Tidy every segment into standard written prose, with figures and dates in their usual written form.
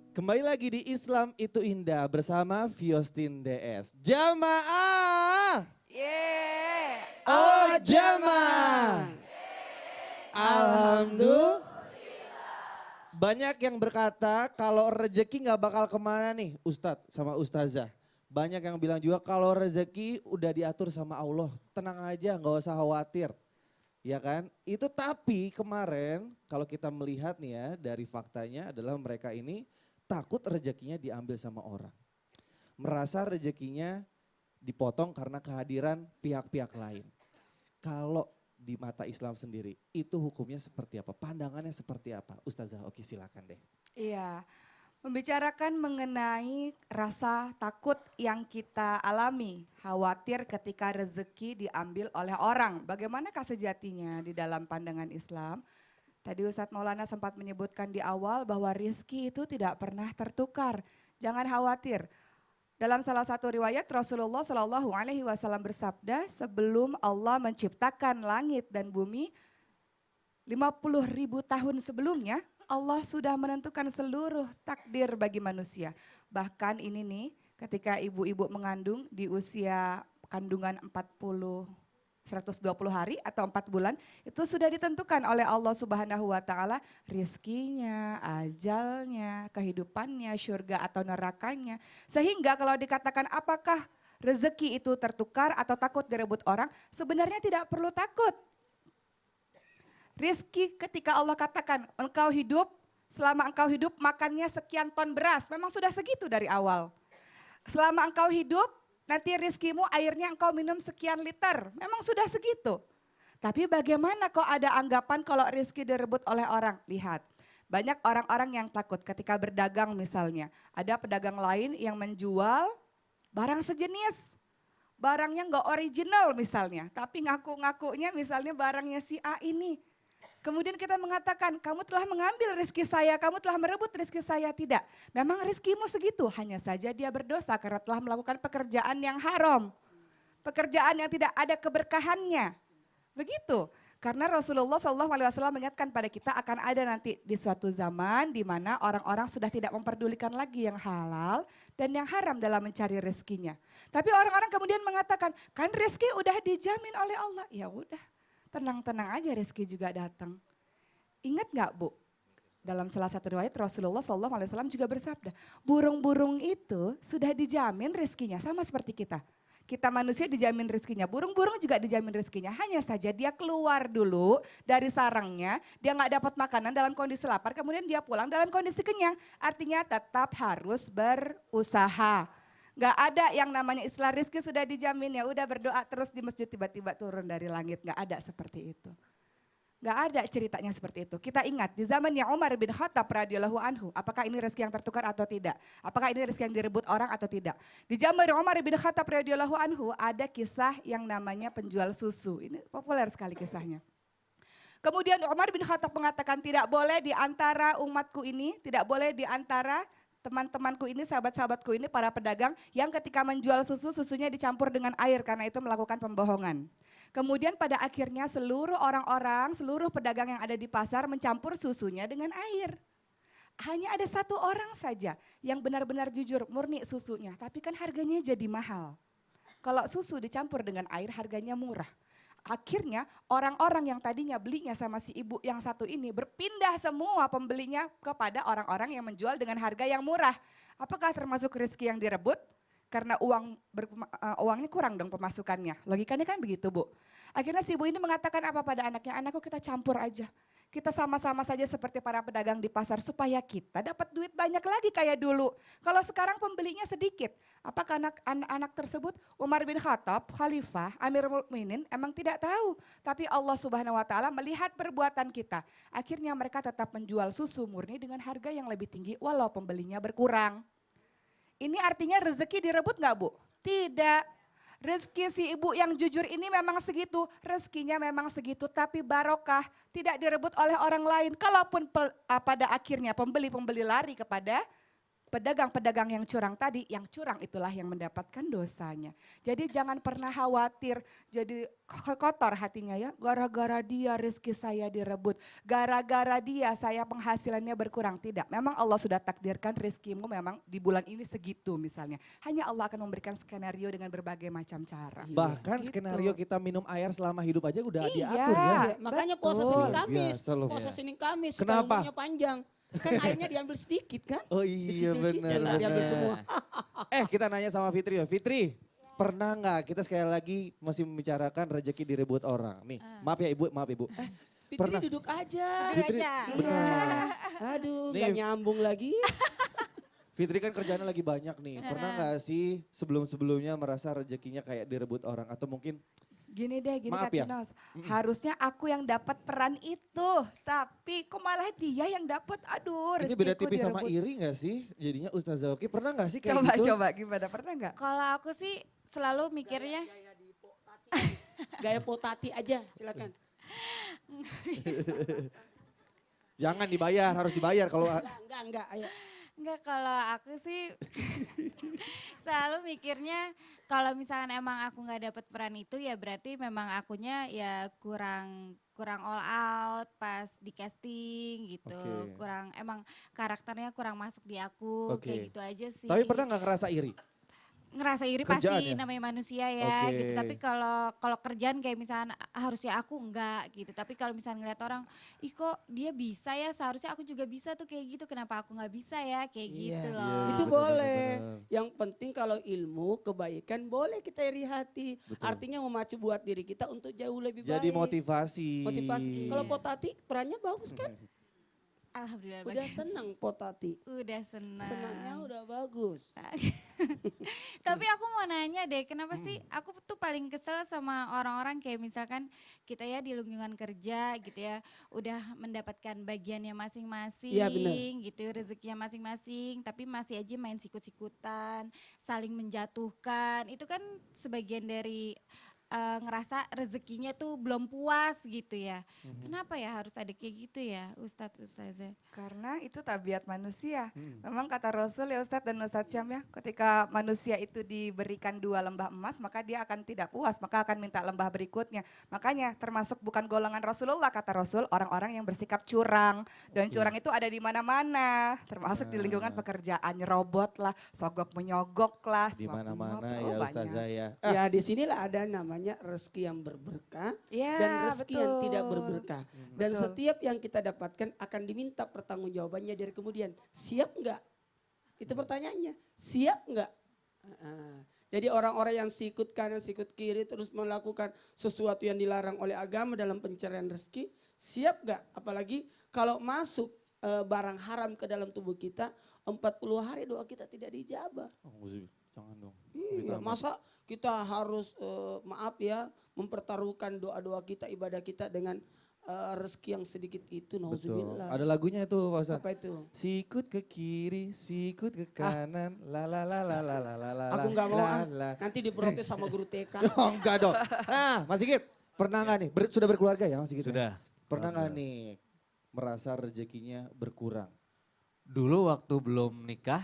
Kembali lagi di Islam itu Indah bersama Viostin DS. Jamaah! Yeay. Oh jamaah! Alhamdulillah. Banyak yang berkata kalau rezeki nggak bakal kemana nih Ustadz sama Ustazah. Banyak yang bilang juga kalau rezeki udah diatur sama Allah. Tenang aja nggak usah khawatir. Ya kan? Itu tapi kemarin kalau kita melihat nih ya dari faktanya adalah mereka ini takut rezekinya diambil sama orang. Merasa rezekinya dipotong karena kehadiran pihak-pihak lain. Kalau di mata Islam sendiri itu hukumnya seperti apa? Pandangannya seperti apa? Ustazah Oki silakan deh. Iya, membicarakan mengenai rasa takut yang kita alami, khawatir ketika rezeki diambil oleh orang. Bagaimanakah sejatinya di dalam pandangan Islam? Tadi Ustadz Maulana sempat menyebutkan di awal bahwa rizki itu tidak pernah tertukar. Jangan khawatir. Dalam salah satu riwayat Rasulullah Shallallahu Alaihi Wasallam bersabda, sebelum Allah menciptakan langit dan bumi, 50.000 tahun sebelumnya Allah sudah menentukan seluruh takdir bagi manusia. Bahkan ini nih ketika ibu-ibu mengandung di usia kandungan 120 hari atau 4 bulan itu sudah ditentukan oleh Allah Subhanahu wa taala rizkinya, ajalnya, kehidupannya, syurga atau nerakanya. Sehingga kalau dikatakan apakah rezeki itu tertukar atau takut direbut orang, sebenarnya tidak perlu takut. Rizki ketika Allah katakan engkau hidup, selama engkau hidup makannya sekian ton beras. Memang sudah segitu dari awal. Selama engkau hidup nanti rizkimu airnya engkau minum sekian liter. Memang sudah segitu. Tapi bagaimana kok ada anggapan kalau rizki direbut oleh orang? Lihat, banyak orang-orang yang takut ketika berdagang misalnya. Ada pedagang lain yang menjual barang sejenis. Barangnya nggak original misalnya, tapi ngaku-ngakunya misalnya barangnya si A ini. Kemudian kita mengatakan, kamu telah mengambil rezeki saya, kamu telah merebut rezeki saya. Tidak, memang rezekimu segitu, hanya saja dia berdosa karena telah melakukan pekerjaan yang haram. Pekerjaan yang tidak ada keberkahannya. Begitu, karena Rasulullah SAW mengingatkan pada kita akan ada nanti di suatu zaman di mana orang-orang sudah tidak memperdulikan lagi yang halal dan yang haram dalam mencari rezekinya. Tapi orang-orang kemudian mengatakan, kan rezeki udah dijamin oleh Allah. Ya udah, tenang-tenang aja rezeki juga datang. Ingat nggak Bu? Dalam salah satu riwayat Rasulullah SAW juga bersabda, burung-burung itu sudah dijamin rezekinya sama seperti kita. Kita manusia dijamin rezekinya, burung-burung juga dijamin rezekinya. Hanya saja dia keluar dulu dari sarangnya, dia nggak dapat makanan dalam kondisi lapar, kemudian dia pulang dalam kondisi kenyang. Artinya tetap harus berusaha. Nggak ada yang namanya istilah rizki sudah dijamin ya udah berdoa terus di masjid tiba-tiba turun dari langit. Nggak ada seperti itu. Nggak ada ceritanya seperti itu. Kita ingat di zamannya Umar bin Khattab radhiyallahu anhu, apakah ini rezeki yang tertukar atau tidak? Apakah ini rezeki yang direbut orang atau tidak? Di zaman Umar bin Khattab radhiyallahu anhu ada kisah yang namanya penjual susu. Ini populer sekali kisahnya. Kemudian Umar bin Khattab mengatakan tidak boleh di antara umatku ini, tidak boleh di antara teman-temanku ini, sahabat-sahabatku ini, para pedagang yang ketika menjual susu, susunya dicampur dengan air karena itu melakukan pembohongan. Kemudian pada akhirnya seluruh orang-orang, seluruh pedagang yang ada di pasar mencampur susunya dengan air. Hanya ada satu orang saja yang benar-benar jujur, murni susunya, tapi kan harganya jadi mahal. Kalau susu dicampur dengan air harganya murah. Akhirnya orang-orang yang tadinya belinya sama si ibu yang satu ini berpindah semua pembelinya kepada orang-orang yang menjual dengan harga yang murah. Apakah termasuk rezeki yang direbut? Karena uangnya kurang dong pemasukannya. Logikanya kan begitu Bu. Akhirnya si ibu ini mengatakan apa pada anaknya? Anakku kita campur aja. Kita sama-sama saja seperti para pedagang di pasar supaya kita dapat duit banyak lagi kayak dulu. Kalau sekarang pembelinya sedikit. Apakah anak-anak tersebut Umar bin Khattab, Khalifah, Amirul Mukminin emang tidak tahu. Tapi Allah Subhanahu wa taala melihat perbuatan kita. Akhirnya mereka tetap menjual susu murni dengan harga yang lebih tinggi walau pembelinya berkurang. Ini artinya rezeki direbut nggak Bu? Tidak. Rezeki si ibu yang jujur ini memang segitu, rezekinya memang segitu, tapi barokah tidak direbut oleh orang lain. Kalaupun pada akhirnya pembeli-pembeli lari kepada pedagang-pedagang yang curang tadi, yang curang itulah yang mendapatkan dosanya. Jadi jangan pernah khawatir jadi kotor hatinya ya. Gara-gara dia rezeki saya direbut. Gara-gara dia saya penghasilannya berkurang. Tidak, memang Allah sudah takdirkan rezekimu memang di bulan ini segitu misalnya. Hanya Allah akan memberikan skenario dengan berbagai macam cara. Bahkan Gitu. skenario kita minum air selama hidup aja udah Iya. diatur ya. Iya, makanya puasa Betul. Senin Kamis. Biasa loh. Puasa Senin Kamis supaya Kenapa? umurnya panjang. Kan airnya diambil sedikit kan? Oh iya Dicicil-cicil, benar. nggak diambil semua. Kita nanya sama Fitri ya. Fitri, pernah nggak kita sekali lagi masih membicarakan rezeki direbut orang? Nih, maaf ya Ibu, maaf Ibu. Fitri Pernah. duduk aja. Fitri, benar. Aduh, Nih. gak nyambung lagi. Fitri kan kerjaannya lagi banyak nih. Pernah nggak sih sebelum-sebelumnya merasa rezekinya kayak direbut orang atau mungkin Gini deh, gini Maaf Kak ya. Kinos. Harusnya aku yang dapat peran itu. Tapi kok malah dia yang dapat. Aduh, ini beda rezekiku tipis sama direbut. iri nggak sih? Jadinya Ustazah Oki pernah nggak sih kayak Coba, gitu? coba gimana, pernah nggak? Kalau aku sih selalu mikirnya Gaya potati aja, silakan. Jangan dibayar, harus dibayar kalau Enggak, ayo. enggak, kalau aku sih selalu mikirnya kalau misalkan emang aku nggak dapet peran itu ya berarti memang akunya ya kurang all out pas di casting gitu. Oke. Kurang emang karakternya kurang masuk di aku Oke. kayak gitu aja sih. Tapi pernah nggak ngerasa iri? Ngerasa iri Kerjaan pasti ya? namanya manusia ya Oke. gitu. Tapi kalau kerjaan kayak misalnya harusnya aku enggak gitu. Tapi kalau misalnya ngeliat orang, ih kok dia bisa ya, seharusnya aku juga bisa tuh kayak gitu. Kenapa aku nggak bisa ya kayak Iya. gitu Iya, loh. iya, Itu benar, boleh. benar. Yang penting kalau ilmu, kebaikan boleh kita iri hati. Betul. Artinya memacu buat diri kita untuk jauh lebih Jadi baik. motivasi. Motivasi. Kalau Potati perannya bagus kan? Alhamdulillah Udah bagus. seneng Potati. Udah senang. Senangnya udah bagus. Tapi aku mau nanya deh, kenapa sih aku tuh paling kesel sama orang-orang kayak misalkan kita ya di lingkungan kerja gitu ya, udah mendapatkan bagiannya masing-masing Iya, benar. gitu, rezekinya masing-masing, tapi masih aja main sikut-sikutan, saling menjatuhkan. Itu kan sebagian dari ngerasa rezekinya tuh belum puas gitu ya. Kenapa ya harus ada kayak gitu ya Ustadz Ustazah? Karena itu tabiat manusia. Memang kata Rasul ya Ustadz dan Ustadz Syam ya, ketika manusia itu diberikan 2 lembah emas, maka dia akan tidak puas, maka akan minta lembah berikutnya. Makanya termasuk bukan golongan Rasulullah, kata Rasul, orang-orang yang bersikap curang. Dan curang itu ada di mana-mana, termasuk di lingkungan pekerjaan, nyerobot lah, sogok menyogok lah. Di suap mana-mana menyuap, ya banyak. Ustazah ya. Ya disinilah ada namanya rezeki yang berberkah Iya, dan rezeki yang betul. tidak berberkah. Dan Betul. setiap yang kita dapatkan akan diminta pertanggungjawabannya dari kemudian. Siap enggak? Itu pertanyaannya. Siap enggak? Jadi orang-orang yang sikut kanan, sikut kiri terus melakukan sesuatu yang dilarang oleh agama dalam pencarian rezeki. Siap enggak? Apalagi kalau masuk barang haram ke dalam tubuh kita, 40 hari doa kita tidak dijabah. Oh, jangan dong. Iya, masa kita harus maaf ya mempertaruhkan doa-doa kita, ibadah kita dengan rezeki yang sedikit itu. Betul. Nauzubillah. Ada lagunya itu Pak Ustadz. Apa itu? Sikut ke kiri, sikut ke kanan, la la la la la la la la. Aku nggak mau la, ah. la. Nanti diprotes sama guru TK. Oh, enggak dong. Nah, Mas Sigit, pernah nggak nih? Sudah berkeluarga ya Mas Sigit? ya? Sudah. Pernah nggak Alhamdulillah. nih merasa rezekinya berkurang? Dulu waktu belum nikah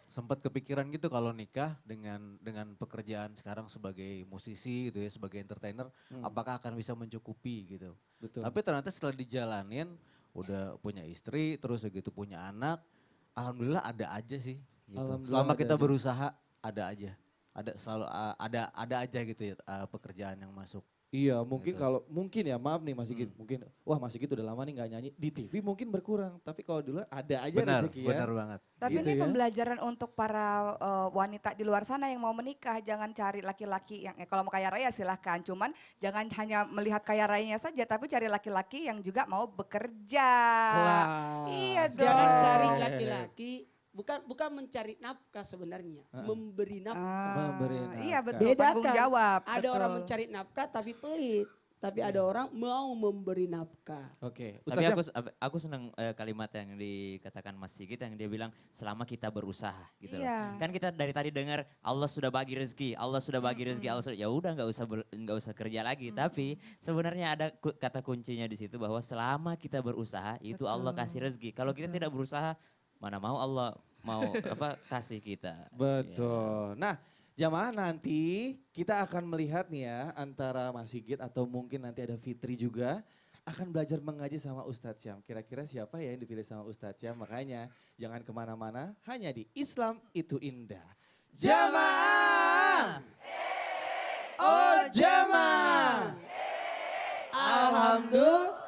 sempat kepikiran gitu kalau nikah dengan pekerjaan sekarang sebagai musisi gitu ya, sebagai entertainer, apakah akan bisa mencukupi gitu. Betul. Tapi ternyata setelah dijalanin udah punya istri, terus gitu punya anak, alhamdulillah ada aja sih gitu. Alhamdulillah Selama ada kita aja. berusaha ada aja. Ada selalu ada aja gitu ya pekerjaan yang masuk. Iya, mungkin Gitu. kalau mungkin ya maaf nih Mas Sigit, mungkin wah Mas Sigit udah lama nih nggak nyanyi di TV mungkin berkurang, tapi kalau dulu ada aja Benar, rezeki ya. benar banget. Tapi Gitu ini ya. pembelajaran untuk para wanita di luar sana yang mau menikah. Jangan cari laki-laki yang kalau mau kaya raya silahkan. Cuman jangan hanya melihat kaya rayanya saja, tapi cari laki-laki yang juga mau bekerja. Kelas. Iya dong. Jangan cari laki-laki, bukan mencari nafkah sebenarnya, memberi nafkah. Memberi nafkah. Iya betul, Bedakan. tanggung jawab. Ada betul. orang mencari nafkah tapi pelit, tapi ada orang mau memberi nafkah. Oke, Tapi Ustaz aku senang kalimat yang dikatakan Mas Sigit yang dia bilang selama kita berusaha gitu loh. Iya. Kan kita dari tadi dengar Allah sudah bagi rezeki, Allah sudah bagi rezeki, Allah sudah, ya udah nggak usah kerja lagi. Tapi sebenarnya ada kata kuncinya di situ bahwa selama kita berusaha itu Allah kasih rezeki. Kalau kita tidak berusaha mana mau Allah kasih kita. Betul. Nah, jamaah nanti kita akan melihat nih ya antara Mas Sigit atau mungkin nanti ada Fitri juga akan belajar mengaji sama Ustadz Syam. Kira-kira siapa ya yang dipilih sama Ustadz Syam? Makanya jangan kemana-mana, hanya di Islam itu indah. Jamaah! Oh jamaah! Alhamdulillah.